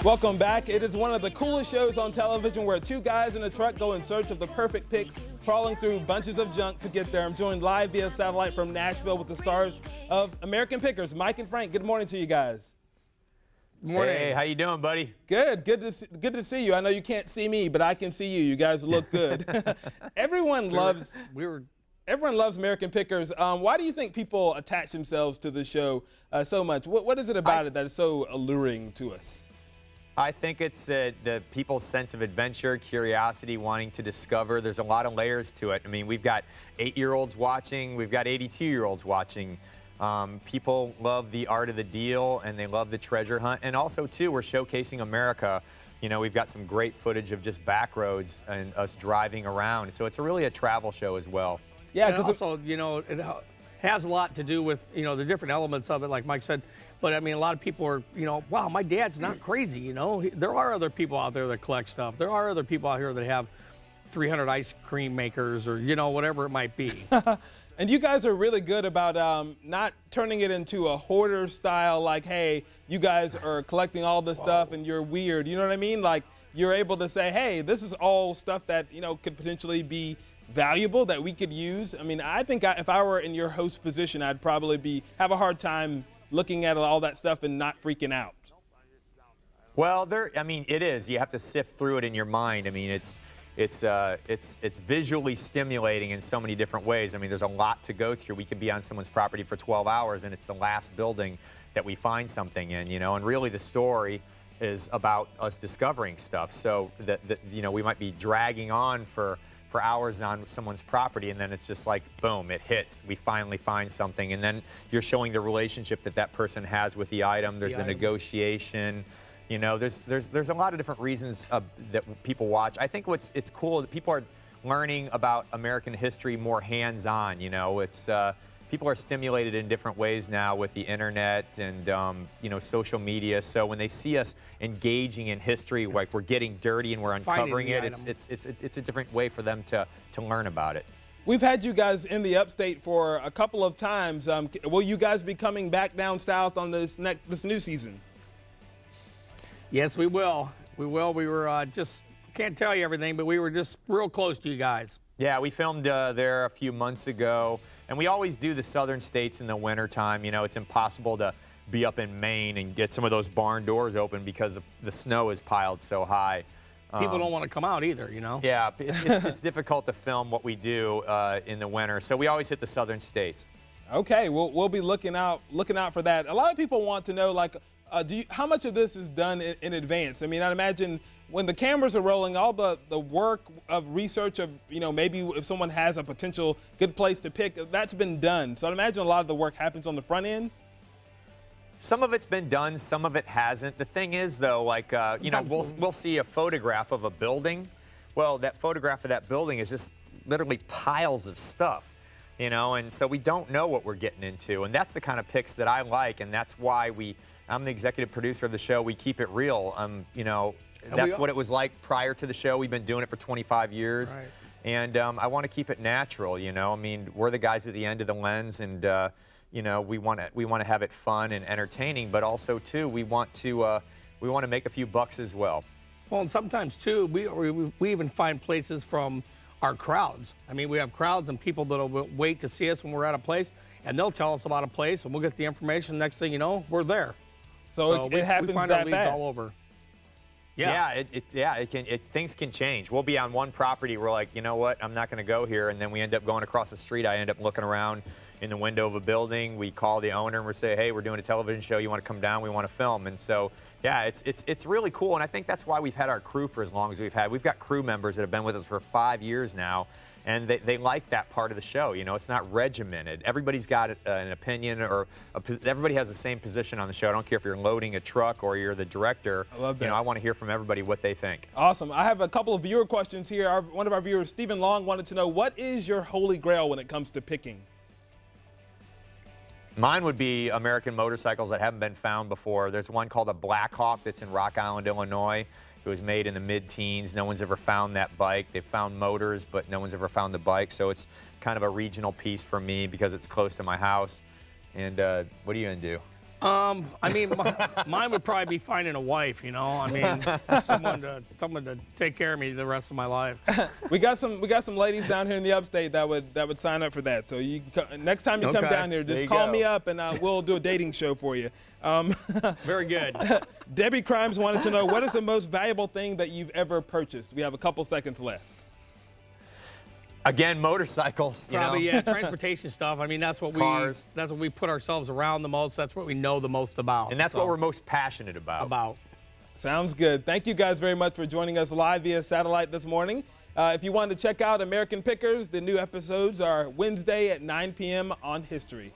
Welcome back. It is one of the coolest shows on television where two guys in a truck go in search of the perfect picks, crawling through bunches of junk to get there. I'm joined live via satellite from Nashville with the stars of American Pickers, Mike and Frank. Good morning to you guys. Good morning. Hey, how you doing, buddy? Good to see you. I know you can't see me, but I can see you. You guys look good. Everyone loves American Pickers. Why do you think people attach themselves to the show so much? What is it about it that is so alluring to us? I think it's the people's sense of adventure, curiosity, wanting to discover. There's a lot of layers to it. I mean, we've got 8-year-olds watching. We've got 82-year-olds watching. People love the art of the deal, and they love the treasure hunt. And also, too, we're showcasing America. You know, we've got some great footage of just back roads and us driving around. So it's really a travel show as well. Yeah, because also, you know, it has a lot to do with, you know, the different elements of it, like Mike said. But, I mean, a lot of people are, you know, wow, my dad's not crazy, you know. There are other people out there that collect stuff. There are other people out here that have 300 ice cream makers or, you know, whatever it might be. And you guys are really good about not turning it into a hoarder style, like, hey, you guys are collecting all this stuff and you're weird. You know what I mean? Like, you're able to say, hey, this is all stuff that, you know, could potentially be valuable that we could use. I mean, I think if I were in your host position, I'd probably have a hard time looking at all that stuff and not freaking out. Well, I mean, it is. You have to sift through it in your mind. I mean, it's visually stimulating in so many different ways. I mean, there's a lot to go through. We could be on someone's property for 12 hours, and it's the last building that we find something in, you know. And really, the story is about us discovering stuff. So that you know, we might be dragging on for hours on someone's property, and then it's just like, boom, it hits. We finally find something, and then you're showing the relationship that person has with the item. There's the negotiation. You know, there's a lot of different reasons that people watch. I think it's cool that people are learning about American history more hands-on. You know, people are stimulated in different ways now with the internet and you know, social media. So when they see us engaging in history, like we're getting dirty and we're uncovering it, it's a different way for them to learn about it. We've had you guys in the upstate for a couple of times. Will you guys be coming back down south on this new season? Yes, we will. We will. We were just, can't tell you everything, but we were just real close to you guys. Yeah, we filmed there a few months ago. And we always do the southern states in the wintertime. You know, it's impossible to be up in Maine and get some of those barn doors open because the snow is piled so high. People don't want to come out either, you know? Yeah, it's difficult to film what we do in the winter. So we always hit the southern states. Okay, we'll be looking out for that. A lot of people want to know, like, how much of this is done in advance? I mean, I'd imagine when the cameras are rolling, all the work of research of, you know, maybe if someone has a potential good place to pick, that's been done. So I'd imagine a lot of the work happens on the front end. Some of it's been done, some of it hasn't. The thing is, though, like, you know, we'll see a photograph of a building. Well, that photograph of that building is just literally piles of stuff, you know, and so we don't know what we're getting into. And that's the kind of picks that I like, and that's why I'm the executive producer of the show. We keep it real. You know, that's what it was like prior to the show. We've been doing it for 25 years. Right. And I want to keep it natural, you know. I mean, we're the guys at the end of the lens, and, you know, we want to have it fun and entertaining, but also, too, we want to make a few bucks as well. Well, and sometimes, too, we even find places from our crowds. I mean, we have crowds and people that will wait to see us when we're at a place, and they'll tell us about a place, and we'll get the information. Next thing you know, we're there. So it happens we find that our leads fast. all over. Yeah, things can change. We'll be on one property. We're like, you know what? I'm not going to go here, and then we end up going across the street. I end up looking around in the window of a building. We call the owner and we say, hey, we're doing a television show. You want to come down? We want to film. And so, yeah, it's really cool. And I think that's why we've had our crew for as long as we've had. We've got crew members that have been with us for 5 years now. And they like that part of the show. You know, it's not regimented. Everybody's got an opinion, or everybody has the same position on the show. I don't care if you're loading a truck or you're the director. I love that. You know, I want to hear from everybody what they think. Awesome. I have a couple of viewer questions here. One of our viewers, Stephen Long, wanted to know, what is your holy grail when it comes to picking? Mine would be American motorcycles that haven't been found before. There's one called a Black Hawk that's in Rock Island, Illinois. It was made in the mid-teens. No one's ever found that bike. They've found motors, but no one's ever found the bike. So it's kind of a regional piece for me because it's close to my house. And what are you going to do? I mean, mine would probably be finding a wife. You know, I mean, someone to take care of me the rest of my life. We got some ladies down here in the upstate that would sign up for that. So next time you come down here, just call me up and we'll do a dating show for you. Very good. Debbie Crimes wanted to know, what is the most valuable thing that you've ever purchased? We have a couple seconds left. Again, motorcycles. Probably, yeah, transportation stuff. I mean, that's what that's what we put ourselves around the most. That's what we know the most about. And that's what we're most passionate about. Sounds good. Thank you guys very much for joining us live via satellite this morning. If you want to check out American Pickers, the new episodes are Wednesday at 9 p.m. on History.